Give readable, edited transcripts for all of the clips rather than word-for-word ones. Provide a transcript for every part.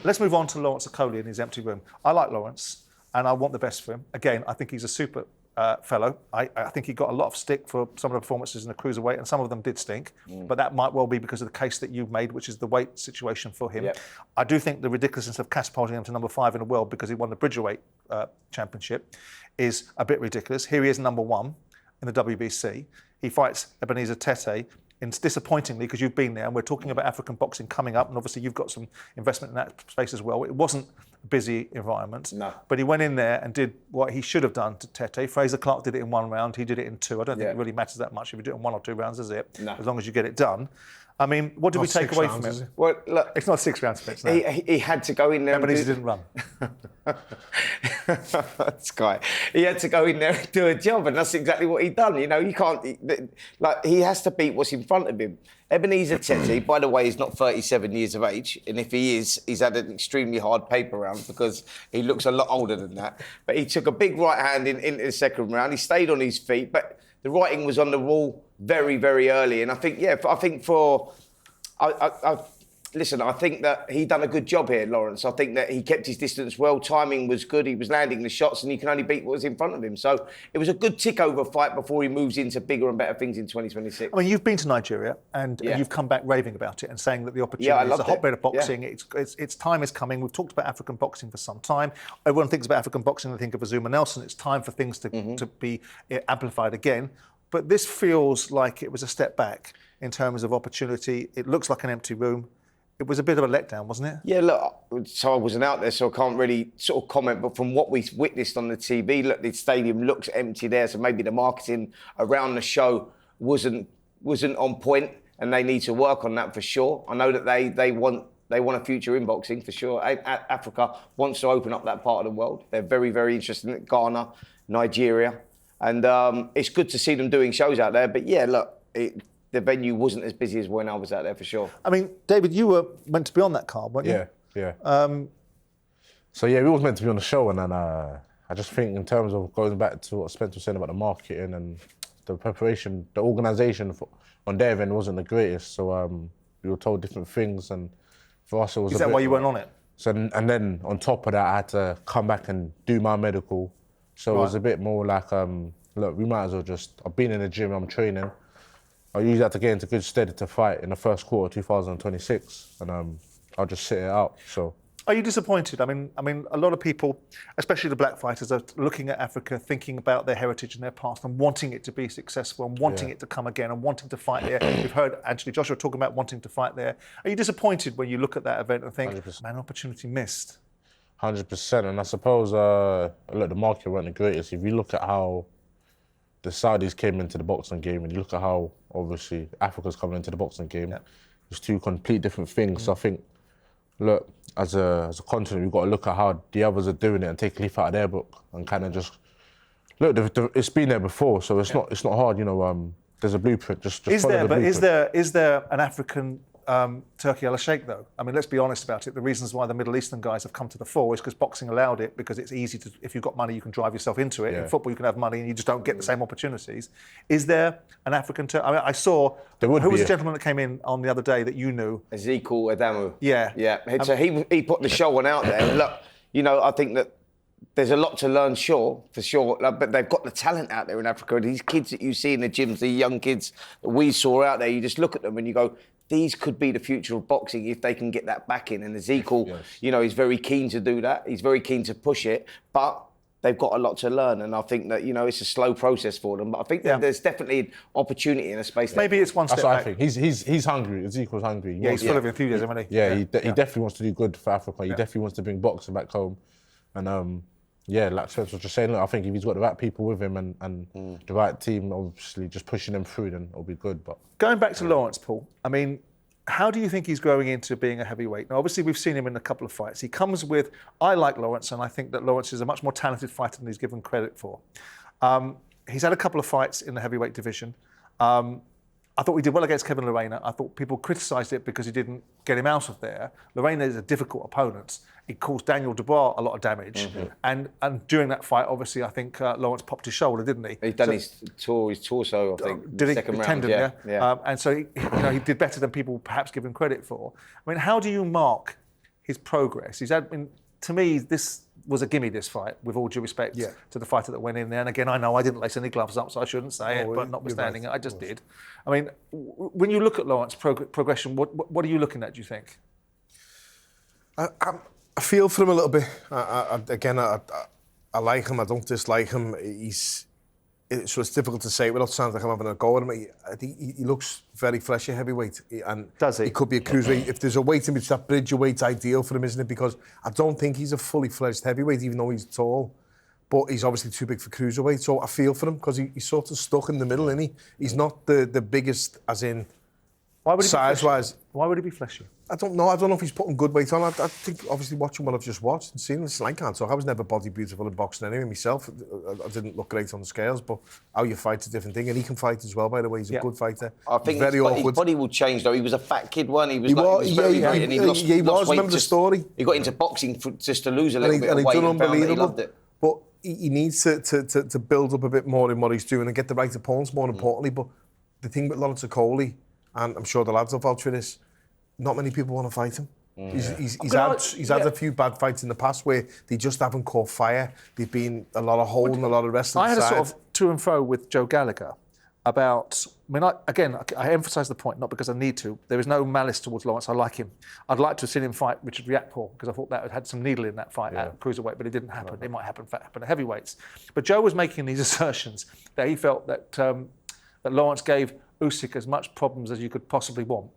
Let's move on to Lawrence Okolie in his empty room. I like Lawrence, and I want the best for him. Again, I think he's a super fellow. I think he got a lot of stick for some of the performances in the cruiserweight, and some of them did stink. But that might well be because of the case that you've made, which is the weight situation for him. Yep. I do think the ridiculousness of catapulting him to number 5 in the world because he won the Bridgerweight championship is a bit ridiculous. Here he is number 1 in the WBC. He fights Ebenezer Tetteh. And disappointingly, because you've been there, and we're talking about African boxing coming up, and obviously you've got some investment in that space as well. It wasn't a busy environment, but he went in there and did what he should have done to Tetteh. Fraser Clark did it in 1 round, he did it in 2. I don't think it really matters that much if you do it in 1 or 2 rounds, is it? No. As long as you get it done. I mean, what did we take away from it? Well, look, it's not 6 rounds, Spence. No. He had to go in there. Ebenezer didn't run. This guy. He had to go in there and do a job, and that's exactly what he done. You know, you can't. He has to beat what's in front of him. Ebenezer Tetteh, by the way, is not 37 years of age, and if he is, he's had an extremely hard paper round because he looks a lot older than that. But he took a big right hand into the second round. He stayed on his feet, but the writing was on the wall very, very early. And I think, listen, I think that he done a good job here, Lawrence. I think that he kept his distance well. Timing was good. He was landing the shots, and he can only beat what was in front of him. So it was a good tick-over fight before he moves into bigger and better things in 2026. I mean, you've been to Nigeria, and you've come back raving about it and saying that the opportunity is a hotbed of boxing. Yeah. Its time is coming. We've talked about African boxing for some time. Everyone thinks about African boxing, they think of Azuma Nelson. It's time for things to be amplified again. But this feels like it was a step back in terms of opportunity. It looks like an empty room. It was a bit of a letdown, wasn't it? Yeah, look, so I wasn't out there, so I can't really sort of comment, but from what we witnessed on the TV, look, the stadium looks empty there, so maybe the marketing around the show wasn't on point, and they need to work on that for sure. I know that they want a future in boxing for sure. Africa wants to open up that part of the world. They're very, very interested in Ghana, Nigeria, and it's good to see them doing shows out there. But yeah, look, the venue wasn't as busy as when I was out there for sure. I mean, David, you were meant to be on that card, weren't you? Yeah. So yeah, we was meant to be on the show, and then I just think in terms of going back to what Spence was saying about the marketing and the preparation, the organisation on their end wasn't the greatest. So we were told different things, and for us it was. Is that why you weren't on it? So and then on top of that, I had to come back and do my medical. So it was a bit more like, look, we might as well just. I've been in the gym, I'm training. I usually have to get into good stead to fight in the first quarter of 2026, and I'll just sit it out. So, are you disappointed? I mean, a lot of people, especially the black fighters, are looking at Africa, thinking about their heritage and their past, and wanting it to be successful, and wanting it to come again, and wanting to fight there. We've heard Anthony Joshua talking about wanting to fight there. Are you disappointed when you look at that event and think, 100%. Man, opportunity missed? 100%, and I suppose look, the market weren't the greatest. If you look at how the Saudis came into the boxing game, and you look at how obviously Africa's coming into the boxing game, it's 2 complete different things. So I think, look, as a continent, we've got to look at how the others are doing it and take a leaf out of their book and kind of just look. It's been there before, so it's not hard. You know, there's a blueprint. Just is there? But is there an African Turkey al Sheikh though? I mean, let's be honest about it. The reasons why the Middle Eastern guys have come to the fore is because boxing allowed it, because it's easy to, if you've got money, you can drive yourself into it. In football, you can have money and you just don't get the same opportunities. Is there an African Turkey? I mean, I saw, who was the gentleman that came in on the other day that you knew? Ezekiel Adamu. Yeah. So he put the show on out there. And look, you know, I think that there's a lot to learn, for sure, but they've got the talent out there in Africa. These kids that you see in the gyms, the young kids that we saw out there, you just look at them and you go, these could be the future of boxing if they can get that back in. And Ezekiel, you know, he's very keen to do that. He's very keen to push it, but they've got a lot to learn. And I think that, you know, it's a slow process for them. But I think that there's definitely an opportunity in a space. Maybe it's one step back. That's what I think. He's hungry. Ezekiel's hungry. He's full of enthusiasm, isn't he? Yeah, he definitely wants to do good for Africa. He definitely wants to bring boxing back home. And like Spence was just saying, look, I think if he's got the right people with him and the right team, obviously just pushing them through, then it'll be good. But going back to Lawrence, Paul, I mean, how do you think he's growing into being a heavyweight? Now, obviously, we've seen him in a couple of fights. He comes with, I like Lawrence, and I think that Lawrence is a much more talented fighter than he's given credit for. He's had a couple of fights in the heavyweight division. I thought we did well against Kevin Lerena. I thought people criticised it because he didn't get him out of there. Lerena is a difficult opponent. He caused Daniel Dubois a lot of damage. And during that fight, obviously, I think Lawrence popped his shoulder, didn't he? He's done his torso, I think, did he? Second round. Tendon, yeah. And so he did better than people perhaps give him credit for. I mean, how do you mark his progress. He's had, to me, this was a gimme, this fight, with all due respect to the fighter that went in there. And again, I know I didn't lace any gloves up, so I shouldn't say it, but notwithstanding it, I just did. I mean, when you look at Lawrence progression, what are you looking at, do you think? I feel for him a little bit. I like him, I don't dislike him. So it's difficult to say without sounding like I'm having a go at him. I think he looks very fresh at heavyweight. And does he? He could be a cruiserweight. If there's a weight in which that bridge weight's ideal for him, isn't it? Because I don't think he's a fully fledged heavyweight, even though he's tall. But he's obviously too big for cruiserweight. So I feel for him because he's sort of stuck in the middle, isn't he? He's not the biggest, as in size-wise. Why would he be fleshy? I don't know. I don't know if he's putting good weight on. I think, obviously, watching what I've just watched and seen, listen, I can't talk. I was never body beautiful in boxing anyway myself. I didn't look great on the scales, but how you fight's a different thing. And he can fight as well, by the way. He's a good fighter. I think very awkward. His body will change, though. He was a fat kid, wasn't he? He was very great, and he lost weight. Remember the story? He got into boxing just to lose a little bit of weight. And he done unbelievable. He loved it. But he needs to build up a bit more in what he's doing and get the right opponents, more importantly. But the thing with Lawrence Okolie, and I'm sure the lads will vouch for this, not many people want to fight him. He's had a few bad fights in the past where they just haven't caught fire. There's been a lot of hole and a lot of wrestling. I had a sort of to and fro with Joe Gallagher about. I mean, I emphasise the point not because I need to. There is no malice towards Lawrence. I like him. I'd like to have seen him fight Richard Riakporhe because I thought that had some needle in that fight at cruiserweight, but it didn't happen. It might happen at heavyweights. But Joe was making these assertions that he felt that that Lawrence gave Usyk as much problems as you could possibly want.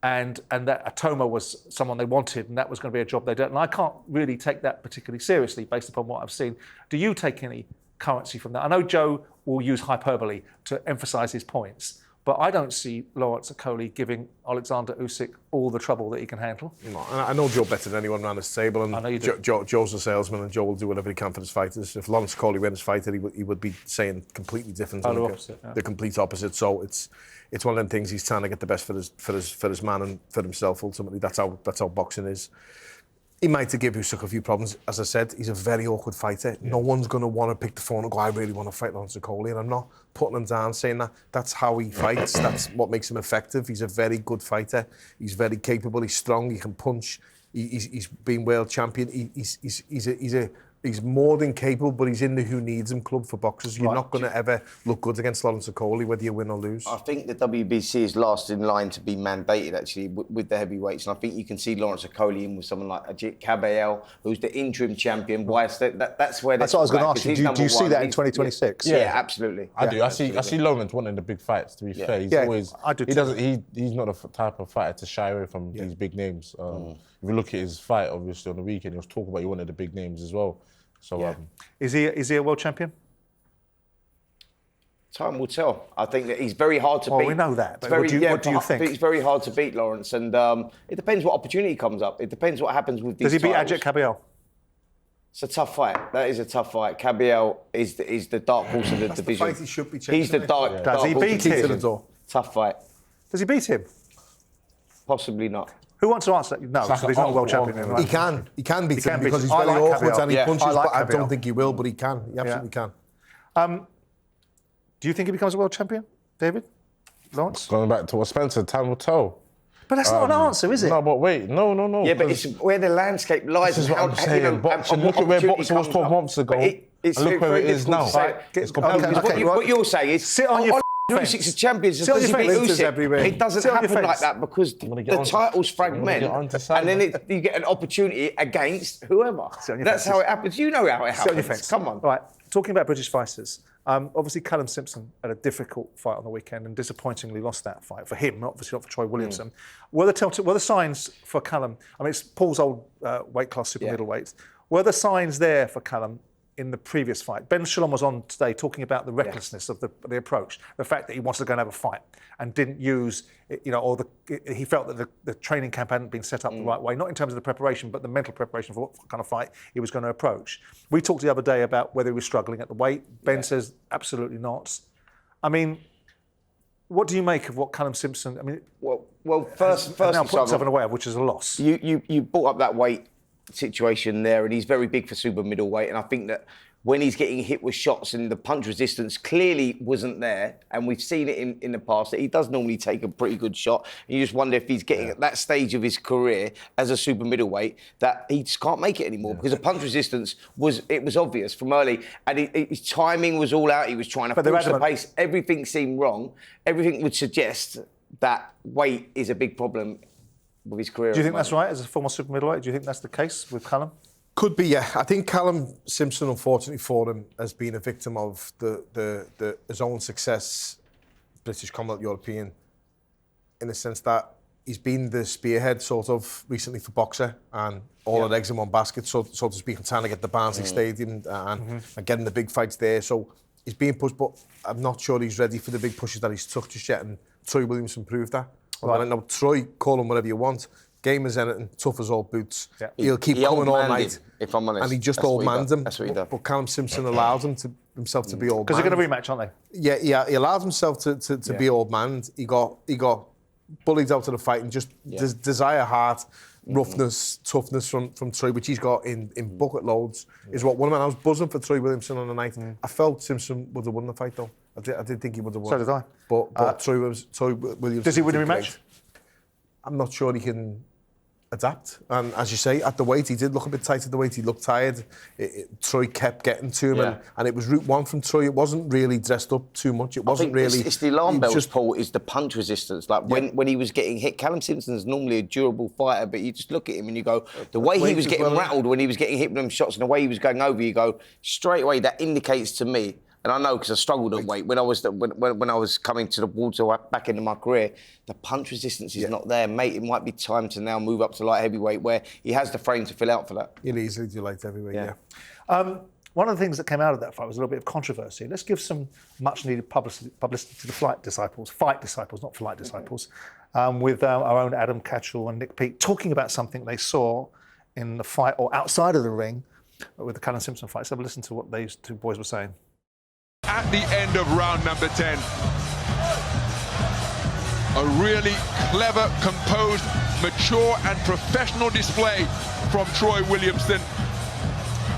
And that Atoma was someone they wanted, and that was going to be a job they don't. And I can't really take that particularly seriously based upon what I've seen. Do you take any currency from that? I know Joe will use hyperbole to emphasise his points, but I don't see Lawrence Okolie giving Alexander Usyk all the trouble that he can handle. No, I know Joe better than anyone around this table, and I know you do. Joe's a salesman, and Joe will do whatever he can for his fighters. If Lawrence Okolie were his fighter, he would be saying completely different. The complete opposite. So it's one of them things. He's trying to get the best for his man and for himself. Ultimately, that's how boxing is. He might give Usyk a few problems. As I said, he's a very awkward fighter. No one's going to want to pick the phone and go, I really want to fight Lawrence Okolie. And I'm not putting him down saying that. That's how he fights. That's what makes him effective. He's a very good fighter. He's very capable. He's strong. He can punch. He's been world champion. He's more than capable, but he's in the who needs him club for boxers. You're not going to ever look good against Lawrence Okolie, whether you win or lose. I think the WBC is last in line to be mandated, actually, with the heavyweights. And I think you can see Lawrence Okolie in with someone like Ajit Cabello, who's the interim champion. That's where that's what I was going to ask you. Do you see that in 2026? Yeah, absolutely. I do. I see Lawrence wanting the big fights, to be fair. He's always... I do too. He's not the type of fighter to shy away from these big names. If you look at his fight, obviously, on the weekend, he was talking about he wanted the big names as well. So is he a world champion? Time will tell. I think that he's very hard to beat. Well, we know that. But what do you think? It's very hard to beat Lawrence, and it depends what opportunity comes up. It depends what happens with these. Does he beat titles. Ajit Cabello? It's a tough fight. That is a tough fight. Cabello is the dark horse of the division. The fight he should be chasing. He's the dark. Does he beat him? Tough fight. Does he beat him? Possibly not. Who wants to answer that? No, because he's not a world champion. He can beat him because he's I very like awkward Cabello. and he punches, I like but I Cabello. don't think he will, but he can. He absolutely can. Do you think he becomes a world champion, David? Lawrence? Going back to what Spencer, time will tell. But that's not an answer, is it? No, but wait, no. Yeah, but it's where the landscape lies. This is what I'm saying. Boxing, look at where boxing was 12 months ago, and look where it is now. What you're saying is... Sit on your Usyk's a champion. Does he beat Usyk? It doesn't happen like that because the titles fragment, and then you get an opportunity against whoever. That's how it happens. You know how it happens. Come on. Right, talking about British fighters, obviously Callum Simpson had a difficult fight on the weekend and disappointingly lost that fight for him, obviously not for Troy Williamson. Were the signs for Callum? I mean, it's Paul's old weight class, super middleweight. Were the signs there for Callum in the previous fight? Ben Shalom was on today talking about the recklessness of the approach, the fact that he wanted to go and have a fight and didn't use, or he felt that the training camp hadn't been set up the right way, not in terms of the preparation, but the mental preparation for what kind of fight he was going to approach. We talked the other day about whether he was struggling at the weight. Ben says absolutely not. I mean, what do you make of what Callum Simpson? I mean, well, first, now put himself in a way of which is a loss. You brought up that weight situation there, and he's very big for super middleweight, and I think that when he's getting hit with shots and the punch resistance clearly wasn't there, and we've seen it in the past, that he does normally take a pretty good shot. And you just wonder if he's getting at that stage of his career as a super middleweight that he just can't make it anymore because the punch resistance was obvious from early, and his timing was all out. He was trying to force the pace. Everything seemed wrong. Everything would suggest that weight is a big problem with his career. Do you think that's right as a former super middleweight? Do you think that's the case with Callum? Could be, yeah. I think Callum Simpson, unfortunately for him, has been a victim of his own success, British Commonwealth European, in the sense that he's been the spearhead sort of recently for boxer, and all the eggs in one basket, so to speak, and trying to get the Barnsley Stadium and getting the big fights there. So he's being pushed, but I'm not sure he's ready for the big pushes that he's took just yet, and Troy Williamson proved that. Right. Now, Troy, call him whatever you want, game as anything, tough as all boots. Yeah. He'll keep coming all night. If I'm honest. And he just old-manned him. That's what he done. But Callum Simpson allowed himself to be old-manned. Because they're going to rematch, aren't they? Yeah, he allowed himself to be old-manned. He got bullied out of the fight, and just desire, heart, roughness, toughness from Troy, which he's got in bucket loads, is what won him. And I was buzzing for Troy Williamson on the night. I felt Simpson would have won the fight, though. I did think he would have won. So did I. But Troy Williamson... Does he win a rematch? I'm not sure he can adapt. And as you say, at the weight, he did look a bit tight at the weight. He looked tired. Troy kept getting to him, and it was route one from Troy. It wasn't really dressed up too much. It wasn't really... It's the alarm bells, Paul, is the punch resistance. Like, when he was getting hit, Callum Simpson's normally a durable fighter, but you just look at him and you go, the way he was getting rattled when he was getting hit with them shots and the way he was going over, you go, straight away, that indicates to me, and I know because I struggled at weight when I was coming to the water back into my career, the punch resistance is not there, mate. It might be time to now move up to light heavyweight where he has the frame to fill out for that. He'll easily do light heavyweight, yeah. One of the things that came out of that fight was a little bit of controversy. Let's give some much-needed publicity to the fight disciples, not flight disciples, with our own Adam Catchell and Nick Peake talking about something they saw in the fight or outside of the ring with the Callum Simpson fight. So have a listen to what those two boys were saying. At the end of round number 10, a really clever, composed, mature and professional display from Troy Williamson,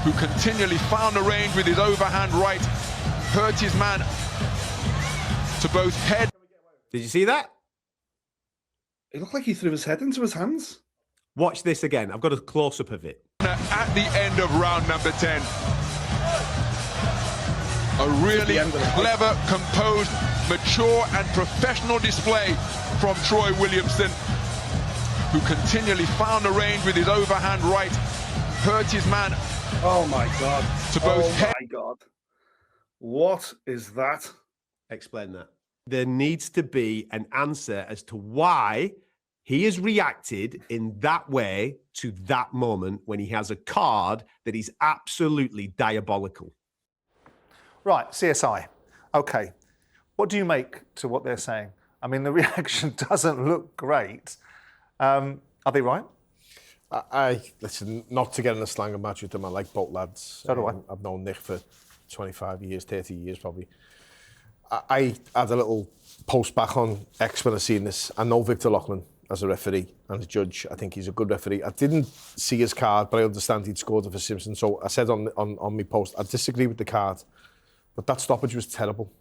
who continually found the range with his overhand right, hurt his man to both head. Did you see that? It looked like he threw his head into his hands. Watch this again. I've got a close-up of it. At the end of round number 10, a really clever, composed, mature and professional display from Troy Williamson, who continually found the range with his overhand right, hurt his man. Oh my God. To both head. My God. What is that? Explain that. There needs to be an answer as to why he has reacted in that way to that moment when he has a card that is absolutely diabolical. Right, CSI. Okay. What do you make to what they're saying? I mean, the reaction doesn't look great. Are they right? Listen, not to get in a slang match with them, I like both lads. So do I. I've known Nick for 25 years, 30 years probably. I had a little post back on X when I seen this. I know Victor Loughlin as a referee and a judge. I think he's a good referee. I didn't see his card, but I understand he'd scored it for Simpson. So I said on my post, I disagree with the card. But that stoppage was terrible.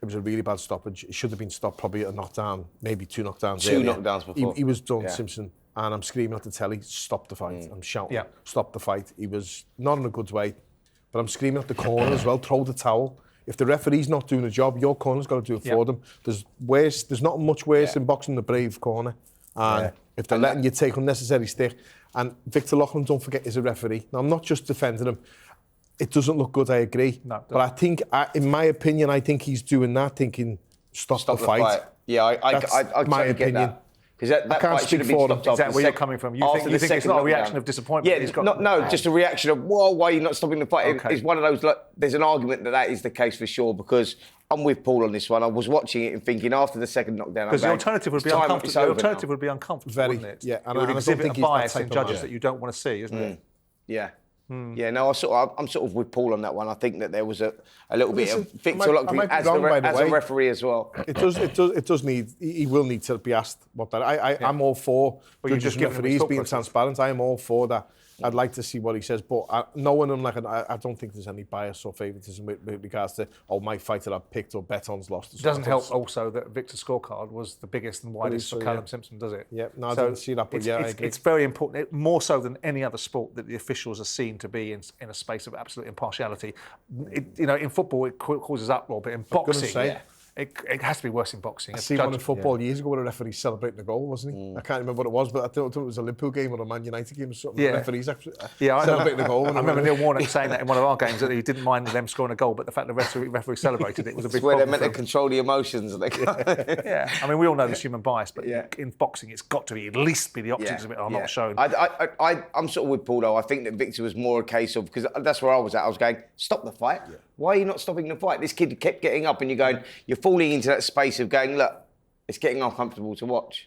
It was a really bad stoppage. It should have been stopped probably a knockdown, maybe two knockdowns. Two knockdowns before. He was done, Simpson. And I'm screaming at the telly, stop the fight. I'm shouting, stop the fight. He was not in a good way. But I'm screaming at the corner as well, throw the towel. If the referee's not doing a job, your corner's got to do it for them. There's not much worse in boxing than the brave corner. And if they're letting you take unnecessary stick. And Victor Loughlin, don't forget, is a referee. Now, I'm not just defending him. It doesn't look good, I agree. No, but I think, in my opinion, I think he's doing that, thinking, stop the fight. Yeah, I my opinion. Because that fight should have been stopped. Is that where you're coming from? You think it's not a reaction of disappointment? Yeah, just a reaction of, why are you not stopping the fight? Okay. It's one of those, there's an argument that is the case for sure, because I'm with Paul on this one. I was watching it and thinking after the second knockdown, because the alternative would be uncomfortable. The alternative would be uncomfortable, wouldn't it? Yeah, and it would exhibit a bias in judges that you don't want to see, isn't it? Yeah. Yeah, no, I'm sort of with Paul on that one. I think that there was a little bit of Victor Loughlin as a referee as well. It does need. He will need to be asked what that. I'm all for judges and referees being transparent. I am all for that. I'd like to see what he says, but knowing him, I don't think there's any bias or favouritism with regards to my fighter I've picked or bet on's lost. It doesn't help also that Victor's scorecard was the biggest and widest for Callum Simpson, does it? Yeah, no, I didn't see that, but I agree. It's very important, more so than any other sport, that the officials are seen to be in a space of absolute impartiality. In football it causes uproar, but in boxing, it has to be worse in boxing. I seen one in football years ago where a referee celebrating a goal, wasn't he? I can't remember what it was, but I thought it was a Liverpool game or a Man United game or something. The referee's actually celebrating a goal. I remember Neil Warnock saying that in one of our games, that he didn't mind them scoring a goal, but the fact the referee celebrated it was a big problem. Where they're meant to control the emotions. Yeah, I mean, we all know there's human bias, but in boxing, it's got to be at least the optics of it are not shown. I'm sort of with Paul, though. I think that Victor was more a case of, because that's where I was at. I was going, stop the fight. Why are you not stopping the fight? This kid kept getting up, and you're falling into that space of going, look, it's getting uncomfortable to watch.